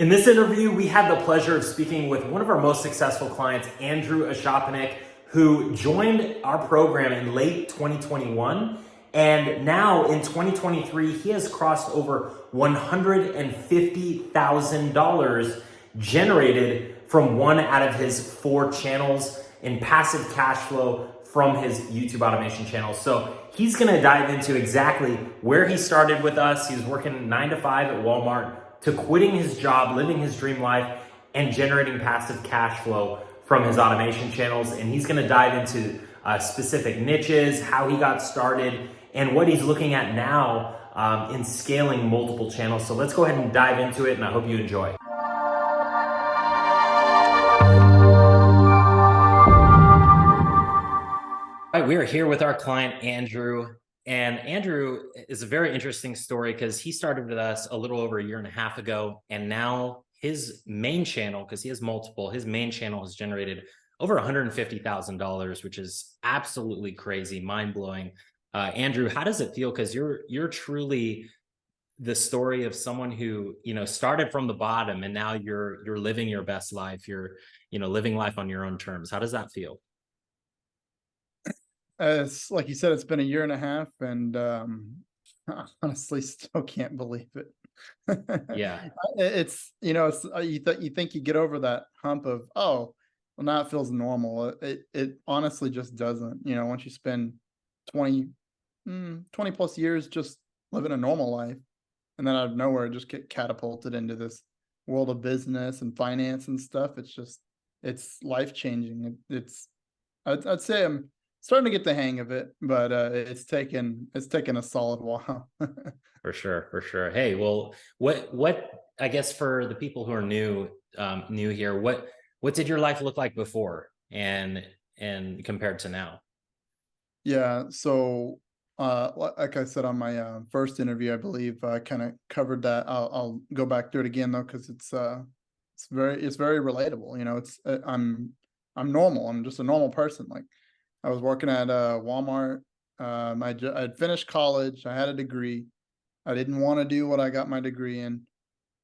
In this interview, we had the pleasure of speaking with one of our most successful clients, Andrew Ashopanik, who joined our program in late 2021. And now in 2023, he has crossed over $150,000 generated from one out of his 4 channels in passive cash flow from his YouTube automation channel. So he's gonna dive into exactly where he started with us. He was working 9 to 5 at Walmart, to quitting his job, living his dream life, and generating passive cash flow from his automation channels. And he's gonna dive into specific niches, how he got started, and what he's looking at now in scaling multiple channels. So let's go ahead and dive into it, and I hope you enjoy. All right, we are here with our client, Andrew. And Andrew is a very interesting story because he started with us a little over a year and a half ago. And now his main channel, because he has multiple, his main channel has generated over $150,000, which is absolutely crazy, mind-blowing. Andrew, how does it feel? Because you're truly the story of someone who, started from the bottom, and now you're living your best life. You're, living life on your own terms. How does that feel? It's like you said, it's been a year and a half, and I honestly still can't believe it. Yeah, It's you think you get over that hump of, oh, well, now it feels normal. It honestly just doesn't. Once you spend 20 20 plus years just living a normal life, and then out of nowhere just get catapulted into this world of business and finance and stuff. It's life changing. I'd say I'm starting to get the hang of it, but it's taken a solid while. for sure, for sure. Hey, well, what I guess for the people who are new here, what did your life look like before and compared to now? Yeah, so like I said on my first interview, I believe I kind of covered that. I'll go back through it again though, because it's very relatable. I'm normal. I'm just a normal person. Like, I was working at Walmart. I'd finished college. I had a degree. I didn't want to do what I got my degree in.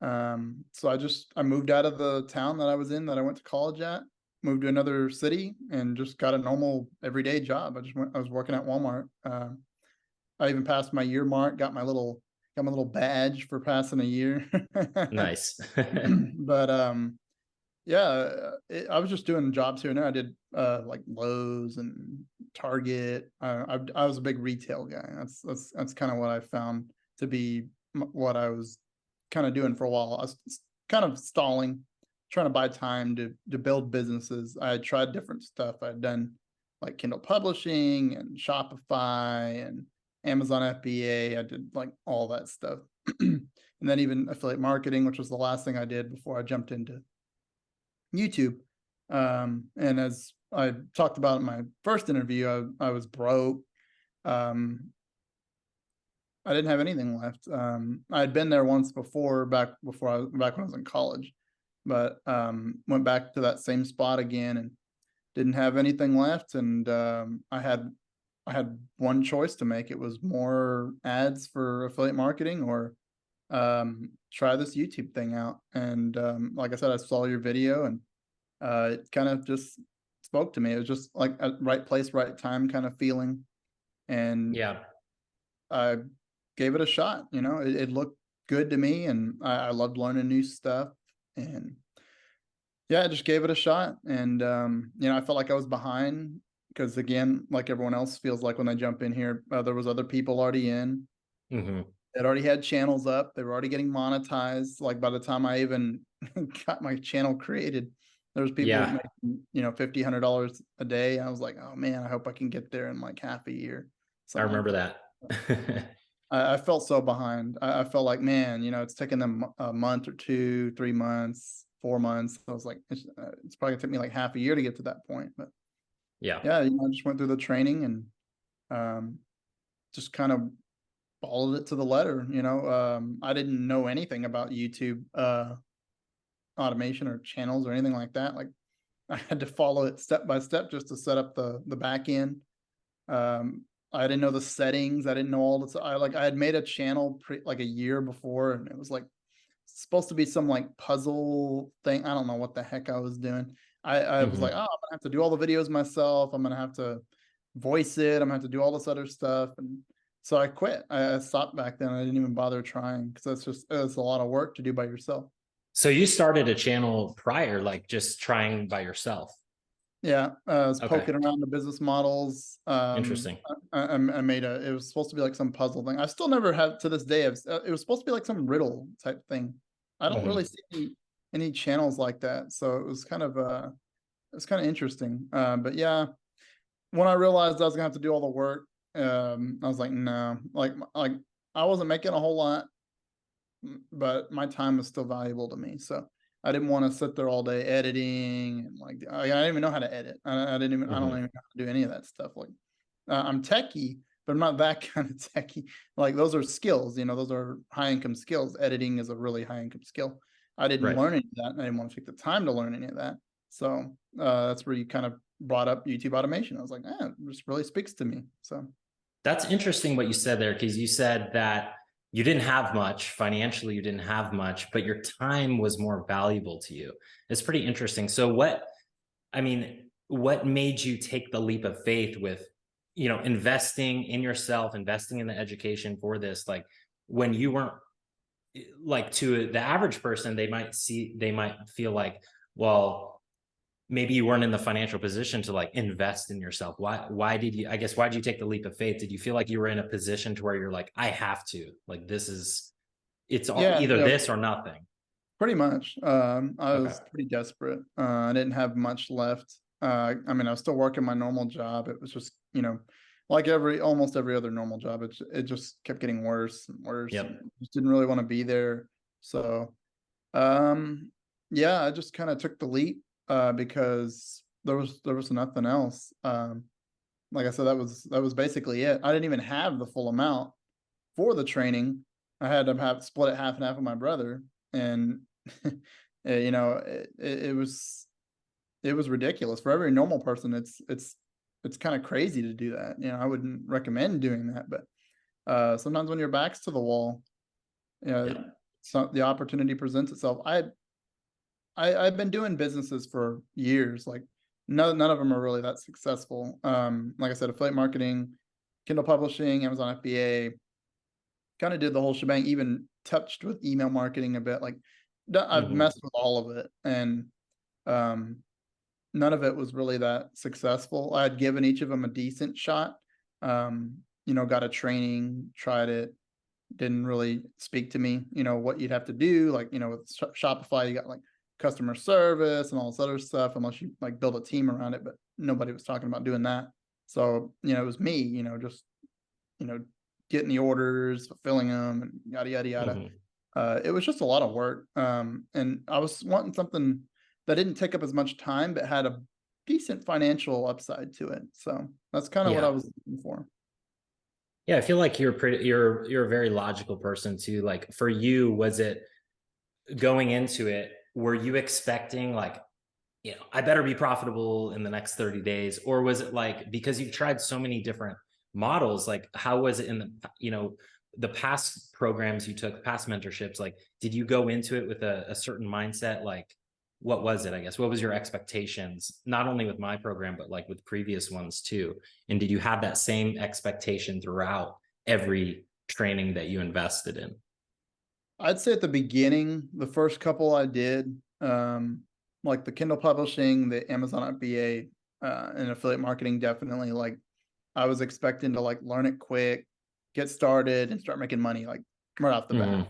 So I moved out of the town that I was in, that I went to college at, moved to another city, and just got a normal everyday job. I was working at Walmart. I even passed my year mark, got my little badge for passing a year. Nice. But yeah, I was just doing jobs here and there. I did like Lowe's and Target. I was a big retail guy. That's kind of what I found to be what I was kind of doing for a while. I was kind of stalling, trying to buy time to build businesses. I had tried different stuff. I'd done like Kindle publishing and Shopify and Amazon FBA. I did like all that stuff. And then even affiliate marketing, which was the last thing I did before I jumped into YouTube. And as I talked about in my first interview, I was broke. Um, I didn't have anything left. I had been there once before, back when I was in college, but went back to that same spot again and didn't have anything left. And I had one choice to make. It was more ads for affiliate marketing, or try this YouTube thing out. And like I said, I saw your video, and it kind of just spoke to me. It was just like a right place, right time kind of feeling. And Yeah. I gave it a shot. It looked good to me, and I loved learning new stuff. And yeah, I just gave it a shot. And I felt like I was behind because, again, like everyone else feels like when they jump in here, there was other people already in. Hmm. That already had channels up. They were already getting monetized. Like, by the time I even got my channel created, there was people Yeah, making, $50, $100 a day. I was like, oh man, I hope I can get there in like half a year, I something like remember that. that. I felt so behind. I felt like, man, it's taken them a month or 2, 3 months, 4 months. I was like, it's probably gonna take me like half a year to get to that point. But Yeah. yeah, I just went through the training, and um, just kind of followed it to the letter. I didn't know anything about YouTube automation or channels or anything like that. Like, I had to follow it step by step just to set up the back end. I didn't know the settings. I didn't know all the. I had made a channel like a year before, and it was like supposed to be some like puzzle thing. I don't know what the heck I was doing. I was like, oh, I'm gonna have to do all the videos myself. I'm gonna have to voice it. I'm gonna have to do all this other stuff. And so I quit. I stopped back then. I didn't even bother trying because it's a lot of work to do by yourself. So you started a channel prior, like just trying by yourself. Yeah, I was Okay. poking around the business models. Interesting. I made it was supposed to be like some puzzle thing. I still never have to this day. It was supposed to be like some riddle type thing. I don't really see any channels like that. So it's kind of interesting. But yeah, when I realized I was gonna have to do all the work, I was like, no, like I wasn't making a whole lot, but my time was still valuable to me. So I didn't want to sit there all day editing and like I didn't even know how to edit. I don't even know how to do any of that stuff. Like I'm techie, but I'm not that kind of techie. Like those are skills, those are high income skills. Editing is a really high income skill. I didn't Right. learn any of that. And I didn't want to take the time to learn any of that. So that's where you kind of brought up YouTube automation. I was like, this really speaks to me. So That's interesting what you said there, because you said that you didn't have much financially, you didn't have much, but your time was more valuable to you. It's pretty interesting. So what made you take the leap of faith with, investing in yourself, investing in the education for this? Like when you weren't, like, to the average person, they might feel like, well, maybe you weren't in the financial position to like invest in yourself. Why did you, I guess, why did you take the leap of faith? Did you feel like you were in a position to where you're like, I have to, like, it's all yeah, either this or nothing? pretty much. I Okay. was pretty desperate. I didn't have much left. I mean, I was still working my normal job. It was just, like almost every other normal job. It just kept getting worse and worse. And Yep. just didn't really want to be there. So, um, yeah, I just kind of took the leap because there was nothing else. Like I said, that was basically it. I didn't even have the full amount for the training. I had to have split it half and half with my brother, and it was ridiculous for every normal person. It's kind of crazy to do that. I wouldn't recommend doing that, but sometimes when your back's to the wall, Yep. so the opportunity presents itself. I've been doing businesses for years. Like none of them are really that successful. Like I said, affiliate marketing, Kindle publishing, Amazon FBA, kind of did the whole shebang, even touched with email marketing a bit. Like I've Hmm. messed with all of it, and um, none of it was really that successful. I had given each of them a decent shot. Got a training, tried it, didn't really speak to me. What you'd have to do, like with Shopify, you got like customer service and all this other stuff, unless you like build a team around it. But nobody was talking about doing that. So it was me. Just you know, getting the orders, fulfilling them, and yada yada yada. Hmm. It was just a lot of work, and I was wanting something that didn't take up as much time, but had a decent financial upside to it. So that's kind of what I Yeah. was looking for. Yeah. I feel like you're a very logical person too. Like for you, was it going into it, were you expecting like, I better be profitable in the next 30 days? Or was it like, because you've tried so many different models, like how was it in the past programs you took, past mentorships, like, did you go into it with a certain mindset? Like, what was it, I guess? What was your expectations, not only with my program, but like with previous ones too? And did you have that same expectation throughout every training that you invested in? I'd say at the beginning, the first couple I did, like the Kindle publishing, the Amazon FBA, and affiliate marketing, definitely. Like I was expecting to like learn it quick, get started, and start making money like right off the bat.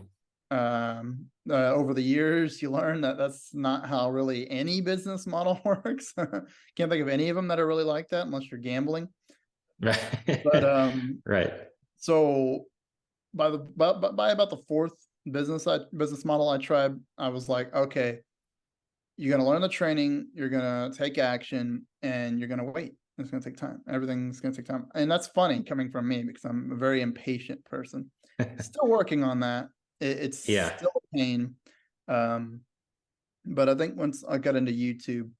Hmm. Over the years, you learn that that's not how really any business model works. Can't think of any of them that are really like that unless you're gambling. But Right. Right. so by about the fourth business model I tried, I was like, okay, you're gonna learn the training, you're gonna take action, and you're gonna wait. It's gonna take time. Everything's gonna take time, and that's funny coming from me because I'm a very impatient person. Still working on that. It's Yeah. still a pain, um, but I think once I got into YouTube,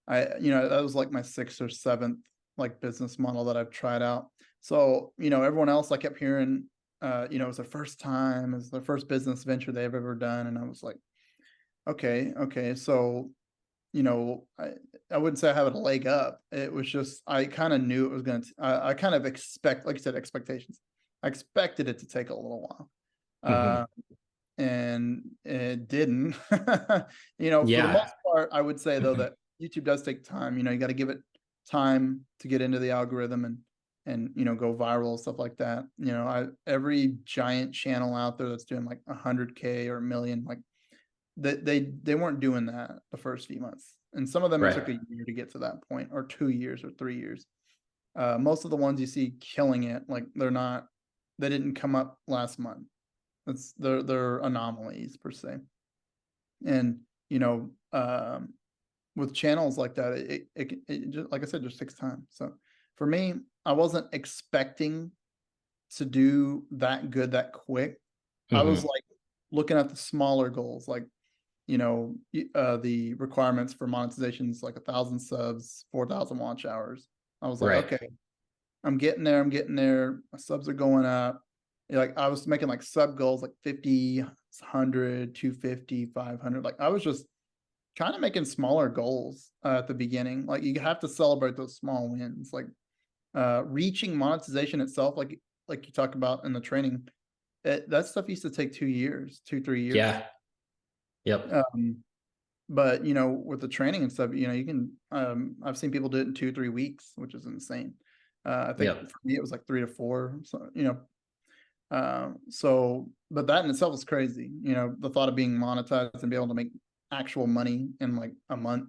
that was like my sixth or 7th like business model that I've tried out. So everyone else I kept hearing you know, it was their first time, it was their first business venture they've ever done. And I was like, okay. So, you know, I wouldn't say I have a leg up. It was just, I kind of knew it was going to, I kind of like you said, expectations. I expected it to take a little while. Hmm. Uh, and it didn't. You know, for the Yeah. most part, I would say though that YouTube does take time. You know, you got to give it time to get into the algorithm and you know, go viral, stuff like that. You know, every giant channel out there that's doing like 100K or a million, like they weren't doing that the first few months, and some of them it Right. took a year to get to that point, or 2 years or 3 years. Most of the ones you see killing it, like they didn't come up last month. They're anomalies per se. And you know, with channels like that, it just, like I said, just takes time. So for me, I wasn't expecting to do that good that quick. I was Hmm. like looking at the smaller goals, like, you know, the requirements for monetization is like 1,000 subs, 4,000 watch hours. I was like, Right. okay, I'm getting there. I'm getting there. My subs are going up. Like I was making like sub goals like 50, 100, 250, 500. Like I was just kind of making smaller goals at the beginning. Like you have to celebrate those small wins. Like reaching monetization itself, like you talk about in the training, that stuff used to take 2 years, 2, 3 years. Yeah. Yep. Um, but you know, with the training and stuff, you know, you can I've seen people do it in 2, 3 weeks, which is insane. I think Yep. for me it was like 3 to 4. So you know, so but that in itself is crazy. You know, the thought of being monetized and be able to make actual money in like a month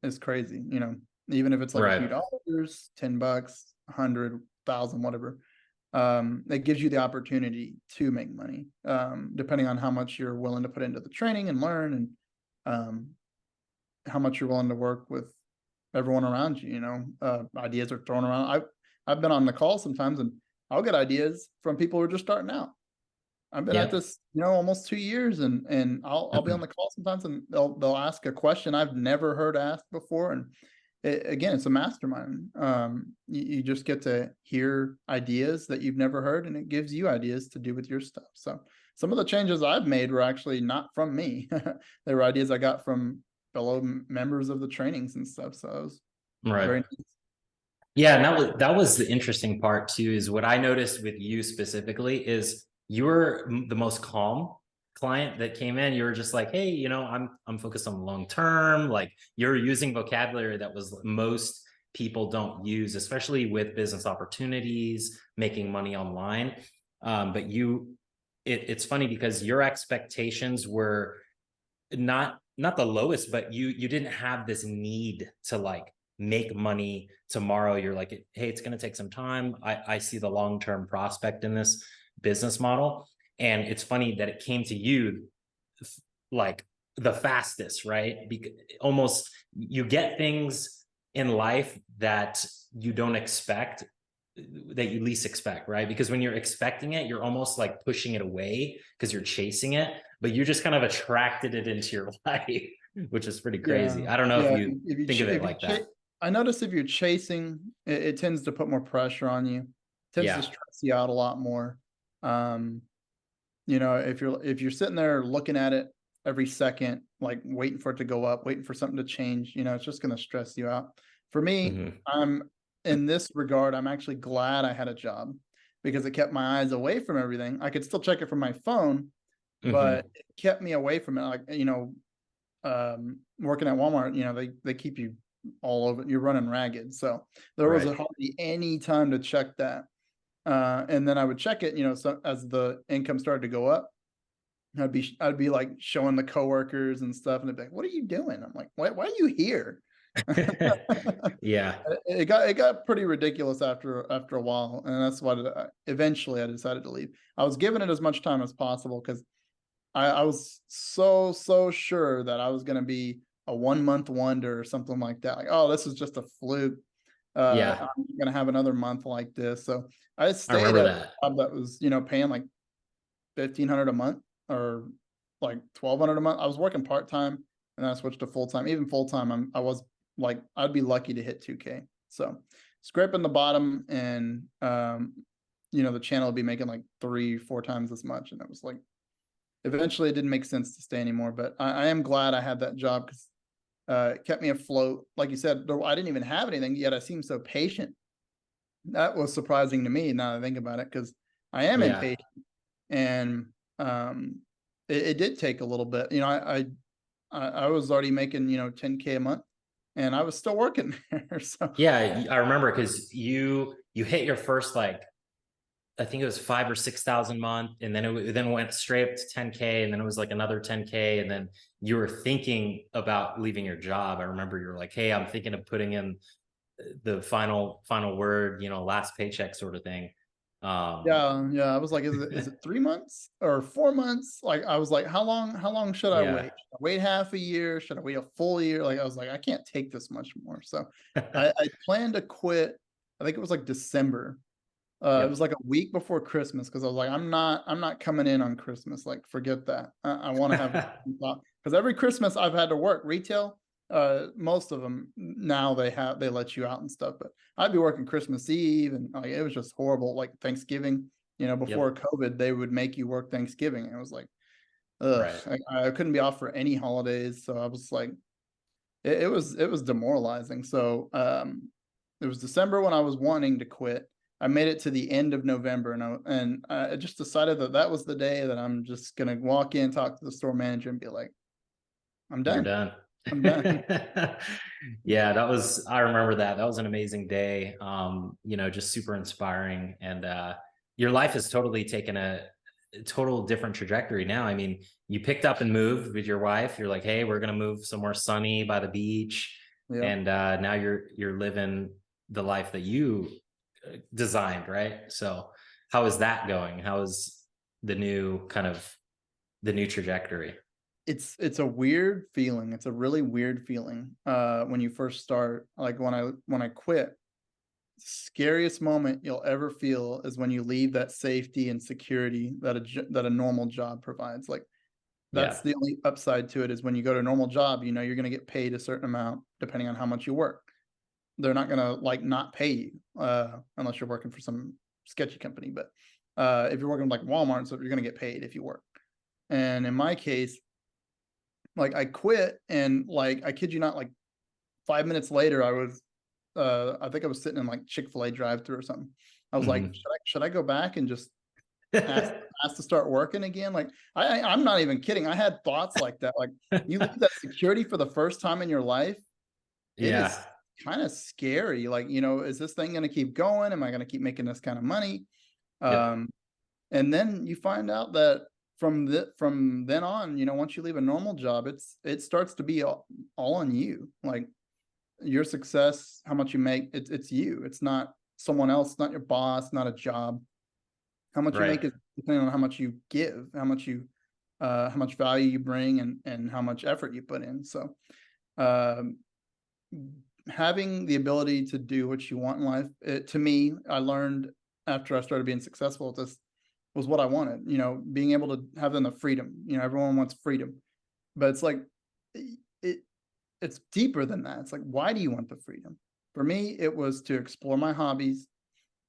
is crazy. You know, even if it's like a few Right. dollars, $10, 100,000, whatever. It gives you the opportunity to make money, depending on how much you're willing to put into the training and learn, and um, how much you're willing to work with everyone around you. You know, ideas are thrown around. I've been on the call sometimes, and I'll get ideas from people who are just starting out. I've been at Yep. this, you know, almost 2 years, and I'll be on the call sometimes, and they'll ask a question I've never heard asked before, and again, it's a mastermind. You just get to hear ideas that you've never heard, and it gives you ideas to do with your stuff. So some of the changes I've made were actually not from me; they were ideas I got from fellow members of the trainings and stuff. So it was very Right. nice. Yeah, and that was the interesting part too, is what I noticed with you specifically is you were the most calm client that came in. You were just like, hey, I'm focused on long term. Like you're using vocabulary that was most people don't use, especially with business opportunities, making money online. But it's funny because your expectations were not the lowest, but you didn't have this need to like make money tomorrow. You're like, hey, it's going to take some time. I see the long-term prospect in this business model. And it's funny that it came to you like the fastest, right? Because almost you get things in life that you don't expect, that you least expect, right? Because when you're expecting it, you're almost like pushing it away because you're chasing it, but you just kind of attracted it into your life, which is pretty crazy. Yeah, I don't know if yeah. you think of it like that. I notice if you're chasing, it tends to put more pressure on you. Tends to Yeah. stress you out a lot more. Um, you know, if you're sitting there looking at it every second, like waiting for it to go up, waiting for something to change, you know, it's just going to stress you out. For me, Hmm. I'm in this regard, I'm actually glad I had a job because it kept my eyes away from everything. I could still check it from my phone, but Hmm. it kept me away from it. Like, you know, working at Walmart, you know, they keep you all over. You're running ragged, so there was Right. hardly any time to check that. And then I would check it, you know, so as the income started to go up, I'd be like showing the coworkers and stuff, and they'd be like, "What are you doing?" I'm like, "Why are you here?" Yeah. It got pretty ridiculous after a while, and that's why eventually I decided to leave. I was giving it as much time as possible because I was so sure that I was going to be a 1 month wonder or something like that. Like, oh, this is just a fluke. Yeah. I'm going to have another month like this. So I I stayed remember at that. a job that was, you know, paying like 1,500 a month or like 1,200 a month. I was working part time, and then I switched to full time. Even full time, I was like, I'd be lucky to hit 2K. So scraping the bottom, and the channel would be making like 3-4 times as much. And it was like, eventually it didn't make sense to stay anymore, but I am glad I had that job because it kept me afloat. Like you said, I didn't even have anything yet. I seemed so patient. That was surprising to me now that I think about it, because I am Yeah. impatient. And it did take a little bit. I was already making 10K a month, and I was still working there. So Yeah, I remember because you hit your first, like, I think it was 5 or 6 thousand a month, and then it then went straight up to 10K, and then it was like another 10K, and then you were thinking about leaving your job. I remember you were like, "Hey, I'm thinking of putting in the final word, last paycheck sort of thing." Um, yeah, I was like, is it 3 months or 4 months? Like, I was like, how long should I yeah, wait? Should I wait half a year? Should I wait a full year? Like, I was like, I can't take this much more. So I planned to quit. I think it was like December. It was yep, like a week before Christmas, because I was like, I'm not coming in on Christmas. Like, forget that. I want to have, because every Christmas I've had to work retail. Most of them now they let you out and stuff, but I'd be working Christmas Eve, and like, it was just horrible. Like Thanksgiving, before yep, COVID, they would make you work Thanksgiving. And it was like, ugh, right. I couldn't be off for any holidays. So I was like, it was demoralizing. So it was December when I was wanting to quit. I made it to the end of November, and I just decided that that was the day that I'm just gonna walk in, talk to the store manager, and be like, I'm You're done. done. I'm done. Yeah, I remember that. That was an amazing day. Just super inspiring. And your life has totally taken a total different trajectory now. I mean, you picked up and moved with your wife. You're like, hey, we're gonna move somewhere sunny by the beach. Yeah. And now you're living the life that you designed, right? So how is that going? How is the new trajectory? It's a weird feeling. It's a really weird feeling. When you first start, like when I quit, scariest moment you'll ever feel is when you leave that safety and security that a normal job provides. Like, that's Yeah, the only upside to it, is when you go to a normal job, you're going to get paid a certain amount depending on how much you work. They're not going to like not pay you, unless you're working for some sketchy company. But if you're working like Walmart, so you're going to get paid if you work. And in my case, like, I quit, and like, I kid you not, like 5 minutes later, I think I was sitting in like Chick-fil-A drive-through or something. I was like, mhm. should I go back and just ask to start working again? Like, I'm not even kidding. I had thoughts like that. Like, you leave that security for the first time in your life, it is Yeah, kind of scary. Like, is this thing going to keep going? Am I going to keep making this kind of money? yep, Um, and then you find out that from then on, once you leave a normal job, it starts to be all on you. Like, your success, how much you make, it's you. It's not someone else, not your boss, not a job. How much you right. make is depending on how much you give, how much value you bring, and how much effort you put in. So um, having the ability to do what you want in life, to me, I learned after I started being successful at this, was what I wanted. Being able to have the freedom. Everyone wants freedom, but it's like, it it's deeper than that. It's like, why do you want the freedom? For me, it was to explore my hobbies,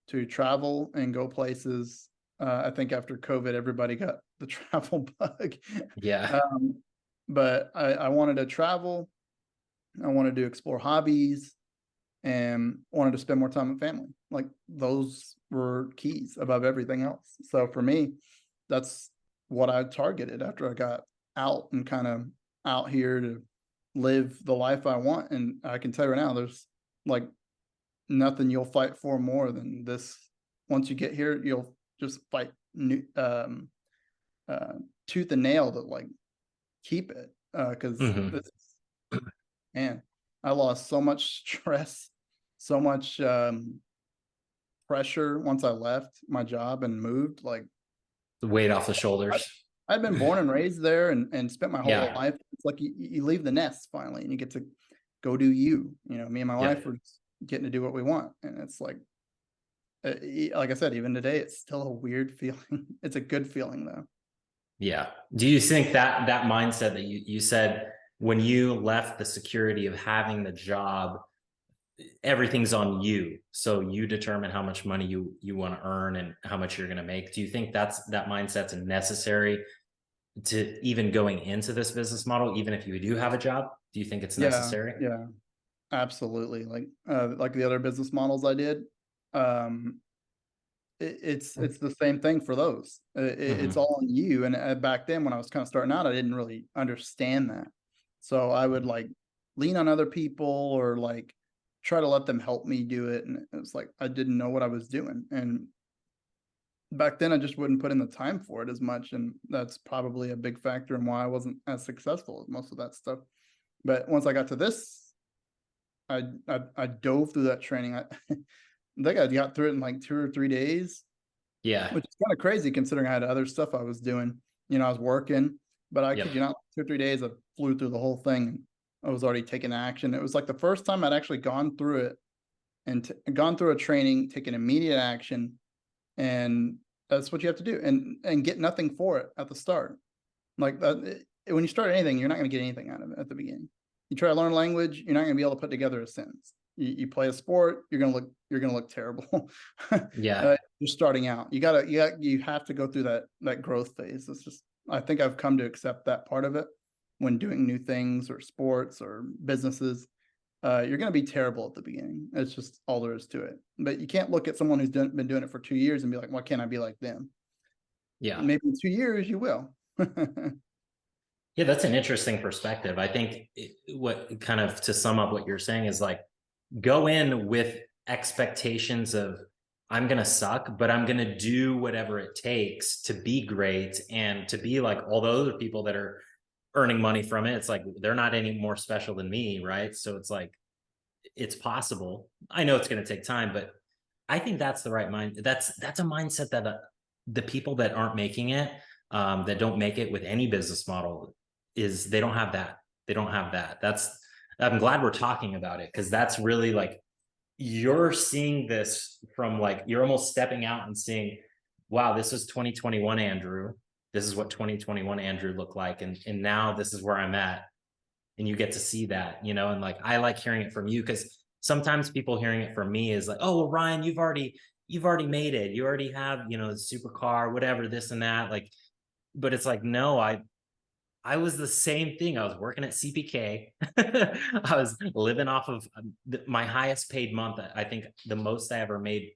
to travel and go places. I think after COVID, everybody got the travel bug. Yeah. um, but I wanted to travel. I wanted to explore hobbies, and wanted to spend more time with family. Like, those were keys above everything else. So for me, that's what I targeted after I got out, and kind of out here to live the life I want. And I can tell you right now, there's like nothing you'll fight for more than this. Once you get here, you'll just fight uh, tooth and nail to like keep it. Because Hmm. this, man, I lost so much stress, so much pressure once I left my job and moved. Like, The weight off the I, shoulders. I'd been born and raised there, and spent my whole Yeah. life. It's like you leave the nest finally, and you get to go do you. Me and my wife Yep. were getting to do what we want, and it's like I said, even today, it's still a weird feeling. It's a good feeling though. Yeah. Do you think that mindset that you said when you left the security of having the job, everything's on you. So you determine how much money you want to earn and how much you're going to make. Do you think that mindset's necessary to even going into this business model, even if you do have a job? Do you think it's Yeah, necessary? yeah, absolutely. Like the other business models I did, um, it's the same thing for those. It's Hmm. all on you. And back then, when I was kind of starting out, I didn't really understand that. So I would like lean on other people or like try to let them help me do it. And it was like I didn't know what I was doing. And back then, I just wouldn't put in the time for it as much. And that's probably a big factor in why I wasn't as successful as most of that stuff. But once I got to this, I dove through that training. I think I got through it in like 2 or 3 days, Yeah. which is kind of crazy considering I had other stuff I was doing. I was working, but I Yep. kid you not, 2 or 3 days I flew through the whole thing. I was already taking action. It was like the first time I'd actually gone through it and gone through a training, taken immediate action, and that's what you have to do, and get nothing for it at the start. Like that, when you start anything, you're not going to get anything out of it at the beginning. You try to learn a language, you're not going to be able to put together a sentence. You play a sport, you're gonna look terrible. Yeah. You're starting out. You have to go through that growth phase. It's just I think I've come to accept that part of it when doing new things or sports or businesses. You're going to be terrible at the beginning. It's just all there is to it. But you can't look at someone who's been doing it for 2 years and be like, "Why can't I be like them?" Yeah. Maybe in 2 years you will. Yeah, that's an interesting perspective. I think what kind of to sum up what you're saying is like go in with expectations of I'm going to suck, but I'm going to do whatever it takes to be great and to be like all the other people that are earning money from it. It's like they're not any more special than me, right? So it's like it's possible. I know it's going to take time, but I think that's the right mind. That's a mindset that the people that aren't making it, that don't make it with any business model, is they don't have that. They don't have that. That's I'm glad we're talking about it because that's really like you're seeing this from like you're almost stepping out and seeing, wow, this is 2021 Andrew. This is what 2021 Andrew looked like, and now this is where I'm at, and you get to see that, and like I like hearing it from you because sometimes people hearing it from me is like, oh well, Ryan, you've already made it, you already have the supercar, whatever, this and that, like, but it's like, no, I was the same thing. I was working at CPK. I was living off of my highest paid month. I think the most I ever made,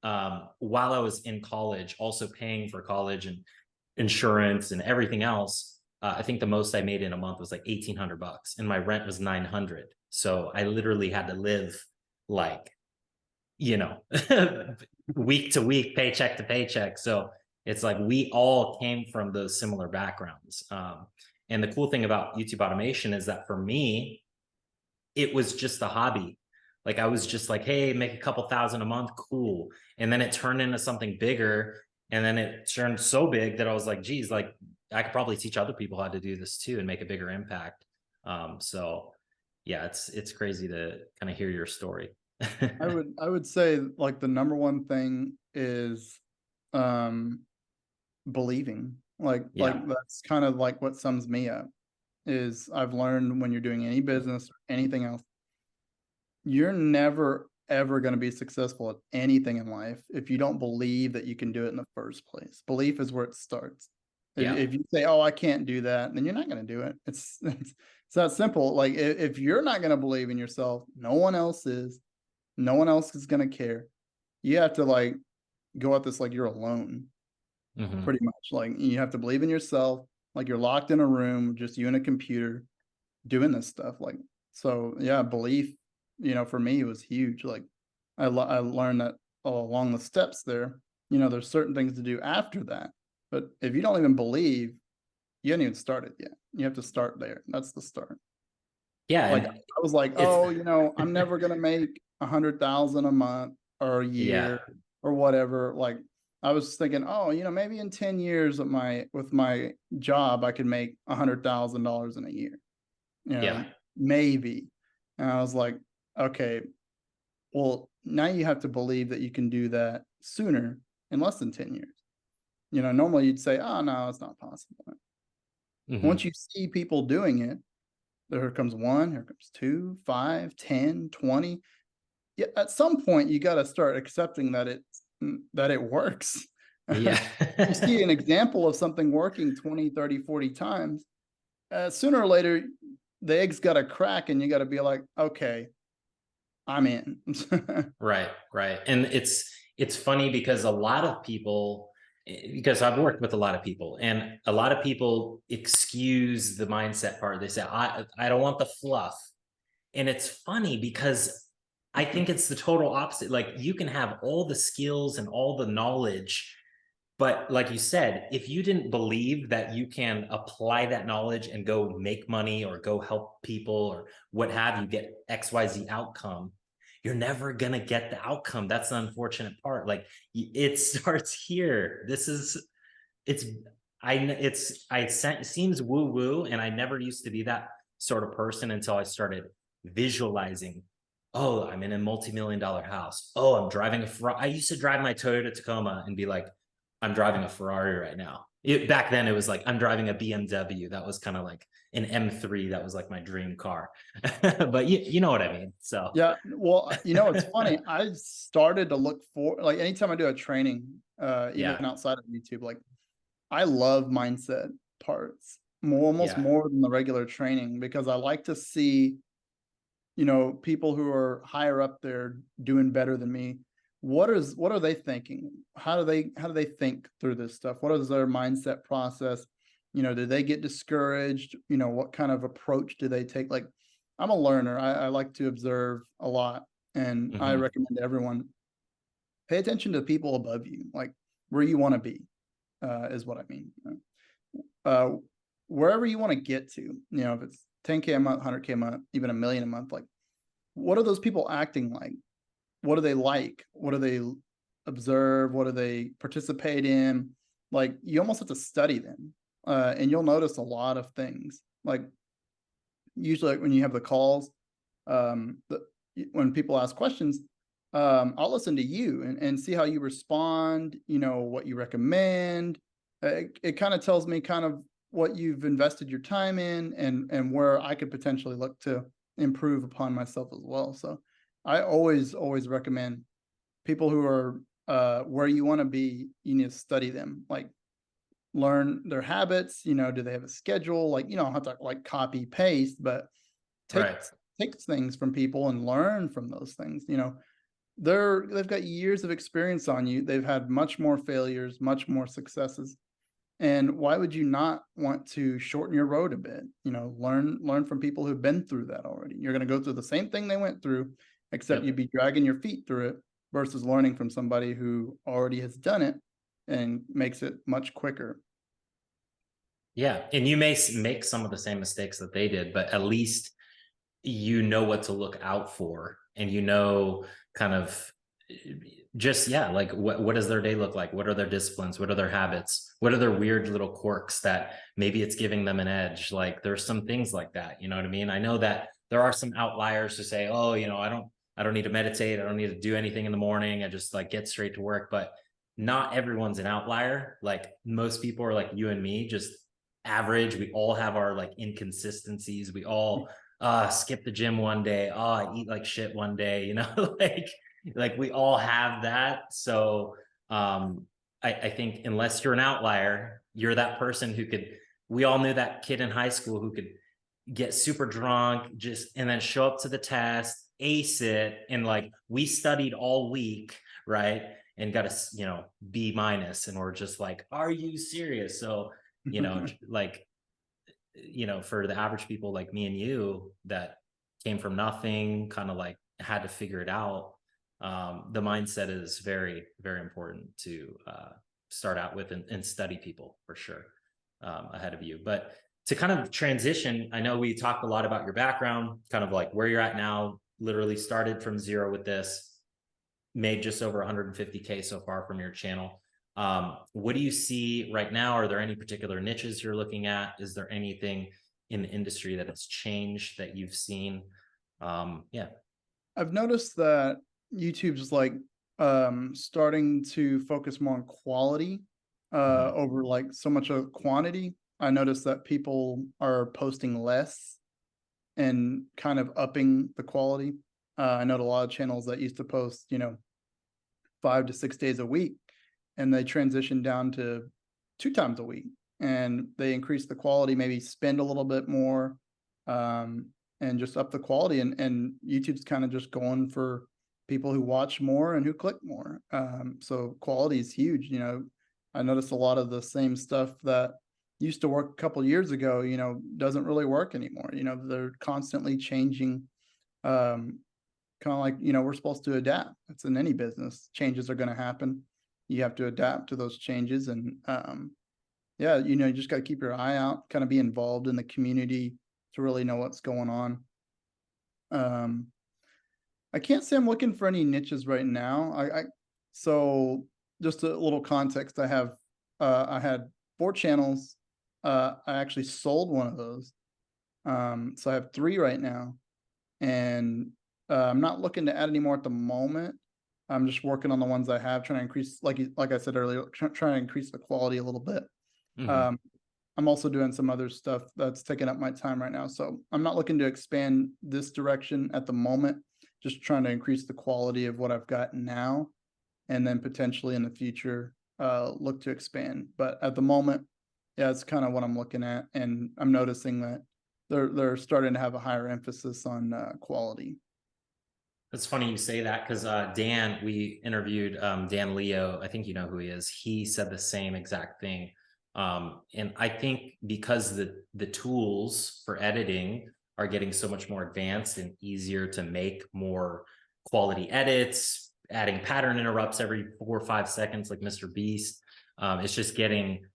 while I was in college, also paying for college and insurance and everything else. I think the most I made in a month was like $1,800, and my rent was 900. So I literally had to live like, you know, week to week, paycheck to paycheck. So it's like we all came from those similar backgrounds. And the cool thing about YouTube automation is that for me, it was just a hobby. Like I was just like, hey, make a couple thousand a month, cool. And then it turned into something bigger. And then it turned so big that I was like, geez, like I could probably teach other people how to do this too and make a bigger impact. So yeah, it's crazy to kind of hear your story. I would say like the number one thing is um believing. Like Yeah. that's kind of like what sums me up is I've learned when you're doing any business or anything else, you're never ever going to be successful at anything in life if you don't believe that you can do it in the first place. Belief is where it starts. If, Yeah. if you say, "Oh, I can't do that," then you're not going to do it. It's that simple. Like if you're not going to believe in yourself, no one else is. No one else is going to care. You have to like go at this like you're alone, Hmm. pretty much. Like you have to believe in yourself. Like you're locked in a room, just you and a computer doing this stuff. Like so, yeah, belief. For me, it was huge. Like I learned that all along the steps there. There's certain things to do after that. But if you don't even believe, you haven't even started yet. You have to start there. That's the start. Yeah. Like And I was like, it's, oh, I'm never gonna make 100,000 a month or a yeah. year or whatever. Like I was thinking, oh, maybe in 10 years with my job, I could make $100,000 in a year. Yeah. Maybe. And I was like, okay, well, now you have to believe that you can do that sooner in less than 10 years. Normally you'd say, oh no, it's not possible. Once Hmm. you see people doing it, here comes one, here comes two, 5, 10, 20. yeah, at some point you got to start accepting that it works. Yeah. You see an example of something working 20, 30, 40 times, sooner or later the egg's got to crack and you got to be like, okay, I'm in. Right, right. And it's funny because a lot of people, because I've worked with a lot of people, and a lot of people excuse the mindset part. They say, I don't want the fluff. And it's funny because I think it's the total opposite. Like, you can have all the skills and all the knowledge, but like you said, if you didn't believe that you can apply that knowledge and go make money or go help people or what have you, get XYZ outcome, you're never going to get the outcome. That's the unfortunate part. Like, it starts here. This is, it's, it seems woo woo. And I never used to be that sort of person until I started visualizing. Oh, I'm in a multi-million dollar house. Oh, I'm driving I used to drive my Toyota Tacoma and be like, I'm driving a Ferrari right now. Back then it was like, I'm driving a BMW. That was kind of like an M3. That was like my dream car. But you know what I mean? So Yeah, well, it's funny. I started to look for, like, anytime I do a training, even yeah, outside of YouTube, like, I love mindset parts almost yeah, more than the regular training, because I like to see, people who are higher up there doing better than me. What are they thinking? How do they think through this stuff? What is their mindset process? Do they get discouraged? What kind of approach do they take? Like, I'm a learner. I like to observe a lot, and I hmm, recommend to everyone, pay attention to people above you, like where you want to be, is what I mean. Uh, Wherever you want to get to, if it's 10K a month, 100K a month, even a million a month, like, what are those people acting like? What do they like? What do they observe? What do they participate in? Like, you almost have to study them, and you'll notice a lot of things. Like, usually, like, when you have the calls, when people ask questions, I'll listen to you and see how you respond. What you recommend. It kind of tells me kind of what you've invested your time in, and where I could potentially look to improve upon myself as well. So I always recommend people who are, where you want to be. You need to study them, like, learn their habits. Do they have a schedule? Like, you don't have to, like, copy paste, but take right. take things from people and learn from those things. They've got years of experience on you. They've had much more failures, much more successes. And why would you not want to shorten your road a bit? Learn from people who've been through that already. You're going to go through the same thing they went through, except you'd Yep. be dragging your feet through it, versus learning from somebody who already has done it and makes it much quicker. Yeah. And you may make some of the same mistakes that they did, but at least you know what to look out for, and kind of just, yeah, like, what does their day look like? What are their disciplines? What are their habits? What are their weird little quirks that maybe it's giving them an edge? Like, there's some things like that, you know what I mean? I know that there are some outliers who say, oh, I don't need to meditate, I don't need to do anything in the morning, I just like get straight to work. But not everyone's an outlier. Like, most people are like you and me, just average. We all have our like inconsistencies. We all skip the gym one day, I eat like shit one day, like we all have that. So I think unless you're an outlier, you're that person who could, we all knew that kid in high school who could get super drunk just and then show up to the test, ace it, and like, we studied all week, right? And got a B minus, and we're just like, are you serious? So like, for the average people like me and you that came from nothing, kind of like had to figure it out, the mindset is very, very important to start out with, and study people for sure ahead of you. But to kind of transition, I know we talked a lot about your background, kind of like where you're at now, literally started from zero with this, made just over 150K so far from your channel. What do you see right now? Are there any particular niches you're looking at? Is there anything in the industry that has changed that you've seen? Yeah. I've noticed that YouTube's like, starting to focus more on quality, Mhm. over like so much of quantity. I noticed that people are posting less and kind of upping the quality. I know a lot of channels that used to post, 5 to 6 days a week, and they transitioned down to 2 times a week, and they increased the quality, maybe spend a little bit more, and just up the quality. And YouTube's kind of just going for people who watch more and who click more. So quality is huge. I noticed a lot of the same stuff that used to work a couple years ago, doesn't really work anymore. They're constantly changing. Kind of like, we're supposed to adapt. It's in any business. Changes are going to happen. You have to adapt to those changes. And yeah, you just got to keep your eye out, kind of be involved in the community to really know what's going on. I can't say I'm looking for any niches right now. So just a little context. I had 4 channels. I actually sold one of those. So I have 3 right now, and I'm not looking to add any more at the moment. I'm just working on the ones I have, trying to increase, like I said earlier, trying to increase the quality a little bit. Mhm. I'm also doing some other stuff that's taking up my time right now. So I'm not looking to expand this direction at the moment, just trying to increase the quality of what I've got now, and then potentially in the future, look to expand. But at the moment, yeah, it's kind of what I'm looking at. And I'm noticing that they're starting to have a higher emphasis on quality. It's funny you say that because Dan, we interviewed Dan Leo. I think you know who he is. He said the same exact thing. And I think because the tools for editing are getting so much more advanced and easier to make more quality edits, adding pattern interrupts every 4 or 5 seconds, like Mr. Beast. It's just getting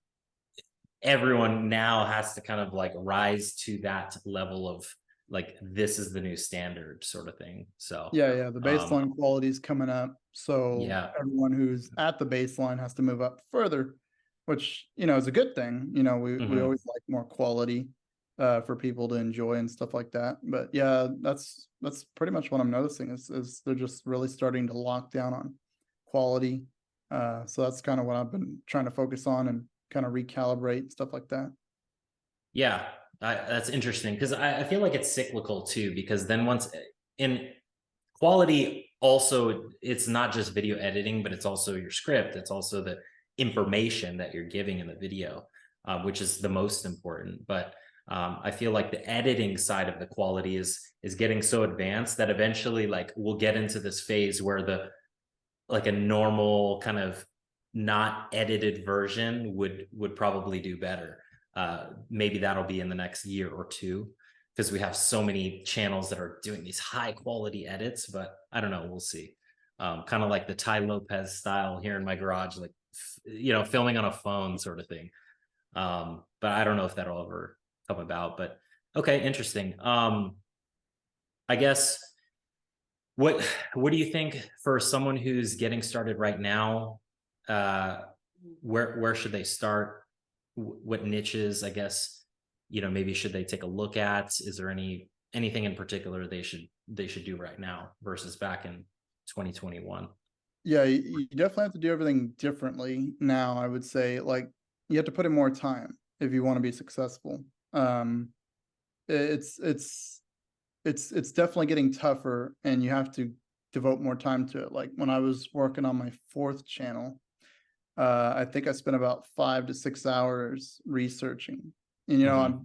everyone now has to kind of like rise to that level of like this is the new standard sort of thing. So Yeah, the um baseline quality is coming up. So yeah. everyone who's at the baseline has to move up further, which, is a good thing. We Mhm. always like more quality for people to enjoy and stuff like that. But yeah, that's pretty much what I'm noticing is they're just really starting to lock down on quality. So that's kind of what I've been trying to focus on and kind of recalibrate stuff like that. Yeah, that's interesting because I feel like it's cyclical too. Because then once in quality, also it's not just video editing, but it's also your script. It's also the information that you're giving in the video, which is the most important. But I feel like the editing side of the quality is getting so advanced that eventually, like, we'll get into this phase where the like a normal kind of not edited version would probably do better. Maybe that'll be in the next year or two because we have so many channels that are doing these high quality edits, but I don't know, we'll see. Kind of like the Ty Lopez style here in my garage, like filming on a phone sort of thing. But I don't know if that'll ever come about. But okay, interesting. I guess what what do you think for someone who's getting started right now? Uh, where should they start? What niches, I guess, maybe should they take a look at? Is there anything in particular they should do right now versus back in 2021? Yeah, you definitely have to do everything differently now. I would say, like, you have to put in more time if you want to be successful. Um, it's it's it's definitely getting tougher, and you have to devote more time to it. Like when I was working on my 4th channel, I think I spent about 5 to 6 hours researching. And Hmm.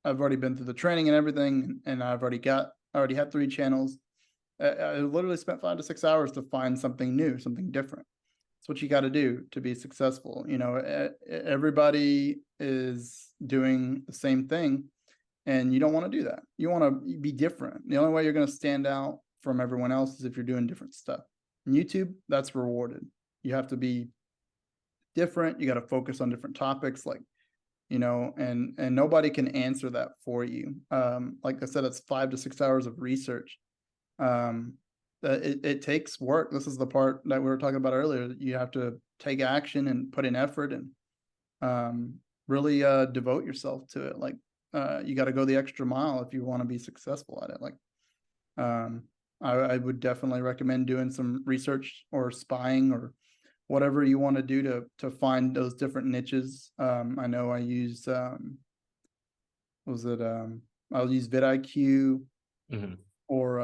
I've already been through the training and everything, and I already had 3 channels. I literally spent 5 to 6 hours to find something new, something different. It's what you got to do to be successful. Everybody is doing the same thing, and you don't want to do that. You want to be different. The only way you're going to stand out from everyone else is if you're doing different stuff. In YouTube, that's rewarded. You have to be different. You got to focus on different topics, like, and nobody can answer that for you. Like I said, it's 5 to 6 hours of research. um it takes work. This is the part that we were talking about earlier. You have to take action and put in effort, and really devote yourself to it. Like, you got to go the extra mile if you want to be successful at it. Like, um I would definitely recommend doing some research or spying or whatever you want to do to find those different niches. I know I use was it I'll use vidIQ, Hmm. or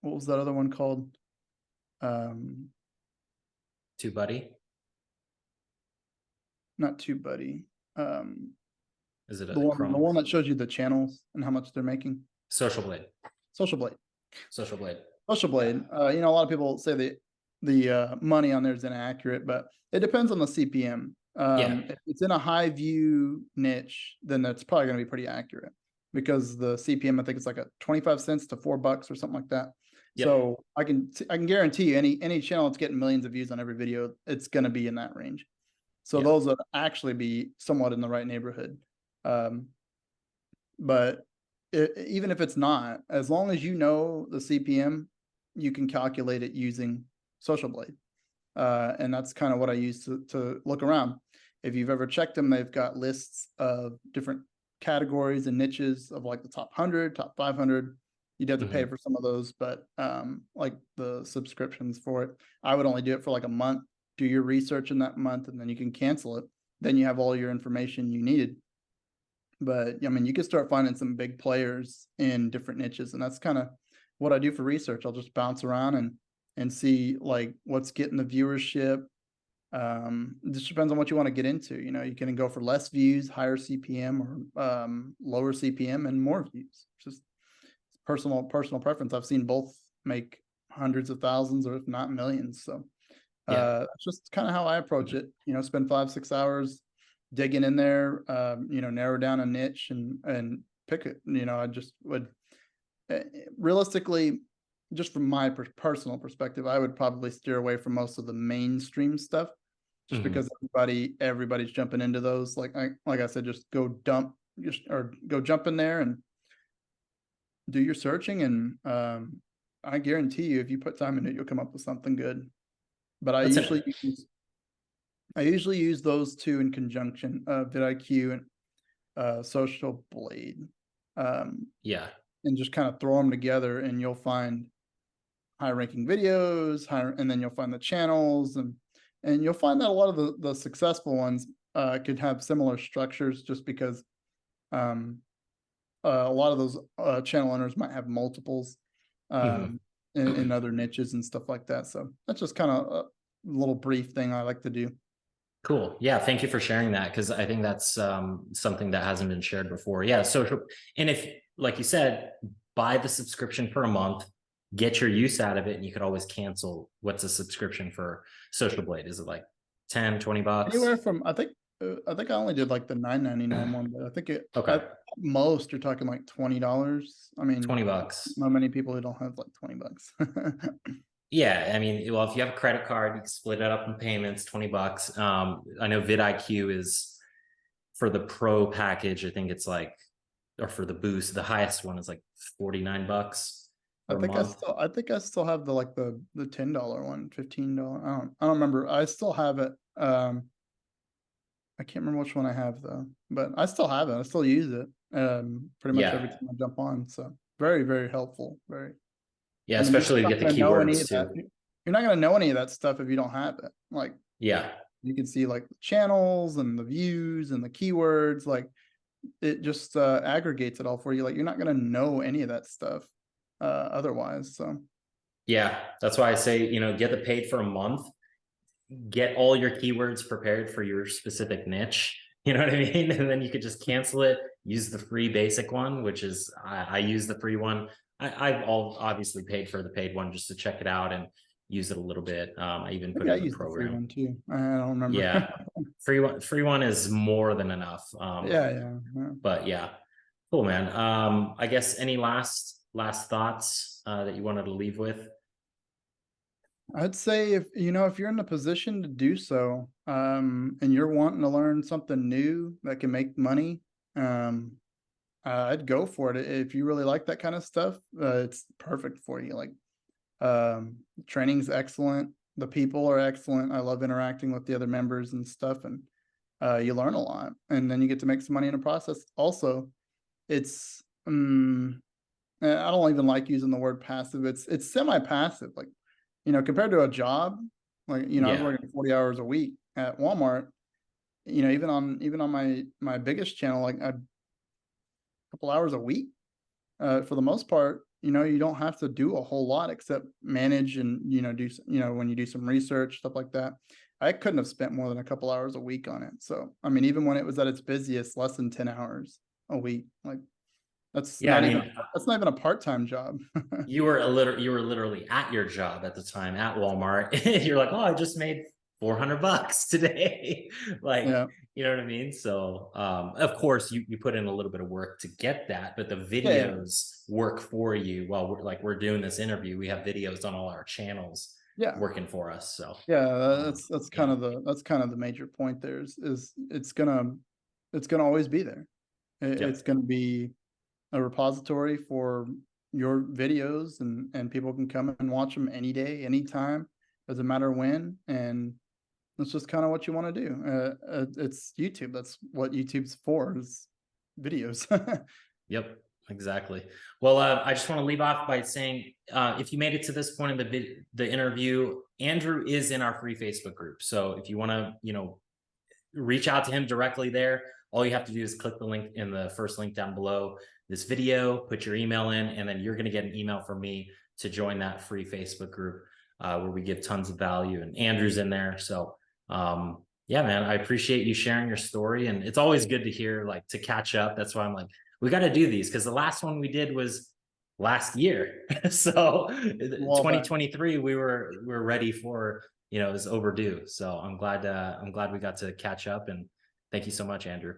what was that other one called? Um, TubeBuddy? Not TubeBuddy. Um, Is it the a one Chrome? that shows you the channels and how much they're making. Social Blade. Social Blade. Social Blade. Social Yeah. Blade. You know, a lot of people say the money on there is inaccurate, but it depends on the CPM. Yeah. If it's in a high view niche, then that's probably going to be pretty accurate because the CPM, I think it's like a 25 cents to $4 or something like that. Yep. So I can guarantee you any channel that's getting millions of views on every video, it's going to be in that range. So Yeah. those would actually be somewhat in the right neighborhood. But even if it's not, as long as you know the CPM, you can calculate it using Social Blade. And that's kind of what I use to look around. If you've ever checked them, they've got lists of different categories and niches of like the top 100, top 500. You'd have to pay for some of those, but like the subscriptions for it, I would only do it for like a month. Do your research in that month, and then you can cancel it. Then you have all your information you needed. But I mean, you could start finding some big players in different niches, and that's kind of what I do for research. I'll just bounce around and see like what's getting the viewership. It just depends on what you want to get into. You know, you can go for less views, higher CPM, or lower CPM and more views. It's just personal preference. I've seen both make hundreds of thousands, or if not millions. So that's just kind of how I approach it. You know, spend 5-6 hours digging in there. You know, narrow down a niche and pick it. You know, I just would realistically, just from my personal perspective, I would probably steer away from most of the mainstream stuff, just because everybody's jumping into those. Like I said, just go jump in there and do your searching, and I guarantee you, if you put time in it, you'll come up with something good. But I That's usually it. use those two in conjunction, vidIQ and Social Blade, Yeah. and just kind of throw them together, and you'll find high ranking videos, and then you'll find the channels, and you'll find that a lot of the successful ones could have similar structures, just because a lot of those channel owners might have multiples in other niches and stuff like that. So that's just kind of a little brief thing I like to do. Cool. Yeah. Thank you for sharing that, because I think that's something that hasn't been shared before. Yeah. Social. And if, like you said, buy the subscription for a month, get your use out of it, and you could always cancel. What's a subscription for Social Blade? Is it like 10, 20 bucks? Anywhere from, I think I only did like the $9.99 one, but I think at most you're talking like $20. I mean, 20 bucks. Not many people who don't have like 20 bucks. Yeah, I mean, well, if you have a credit card, you can split it up in payments, 20 bucks. I know vidIQ is, for the pro package, I think it's like, or for the boost, the highest one is like 49 bucks per month. I think I still have the $10 one, $15. I don't remember. I still have it. I can't remember which one I have though, but I still have it. I still use it pretty much every time I jump on. So very, very helpful. Very. Yeah, I mean, especially to get the keywords too. You're not going to know any of that stuff if you don't have it. Like, yeah, you can see like the channels and the views and the keywords. Like, it just aggregates it all for you. Like, you're not going to know any of that stuff otherwise. So yeah, that's why I say, you know, get the paid for a month, get all your keywords prepared for your specific niche. You know what I mean? And then you could just cancel it, use the free basic one, which is, I use the free one. I've obviously paid for the paid one just to check it out and use it a little bit. I even put it in the program. The free one too. I don't remember. Yeah, free one is more than enough. Yeah. But yeah, cool, man. I guess any last thoughts that you wanted to leave with? I'd say if you're in a position to do so, and you're wanting to learn something new that can make money, I'd go for it. If you really like that kind of stuff, it's perfect for you. Like, training's excellent. The people are excellent. I love interacting with the other members and stuff, and you learn a lot, and then you get to make some money in the process. Also, it's I don't even like using the word passive. It's semi-passive. Like, compared to a job, like, I was working 40 hours a week at Walmart. Even on my biggest channel, like, a couple hours a week, for the most part, you know, you don't have to do a whole lot except manage and, you know, when you do some research, stuff like that. I couldn't have spent more than a couple hours a week on it. So, I mean, even when it was at its busiest, less than 10 hours a week, like that's Yeah, I not even, mean, that's not even a part-time job. you were literally at your job at the time at Walmart. You're like, oh, I just made $400 today. Like, Yeah. you know what I mean? So, of course, you put in a little bit of work to get that, but the Yeah. videos work for you. While we're doing this interview, we have videos on all our channels Yeah. working for us. So, Yeah. That's kind yeah, of the major point there is it's gonna always be there. It's yep. gonna be a repository for your videos, and people can come and watch them any day, anytime, doesn't matter when. And that's just kind of what you want to do. It's YouTube. That's what YouTube's for, is videos. Yep, exactly. Well, I just want to leave off by saying, if you made it to this point in the interview, Andrew is in our free Facebook group. So if you want to, reach out to him directly there, all you have to do is click the link in the first link down below this video, put your email in, and then you're going to get an email from me to join that free Facebook group, where we give tons of value. And Andrew's in there. So, yeah, man, I appreciate you sharing your story. And it's always good to hear, like, to catch up. That's why I'm like, we got to do these, because the last one we did was last year. So Wall back. 2023, we were ready for, it was overdue. So I'm glad we got to catch up, and thank you so much, Andrew.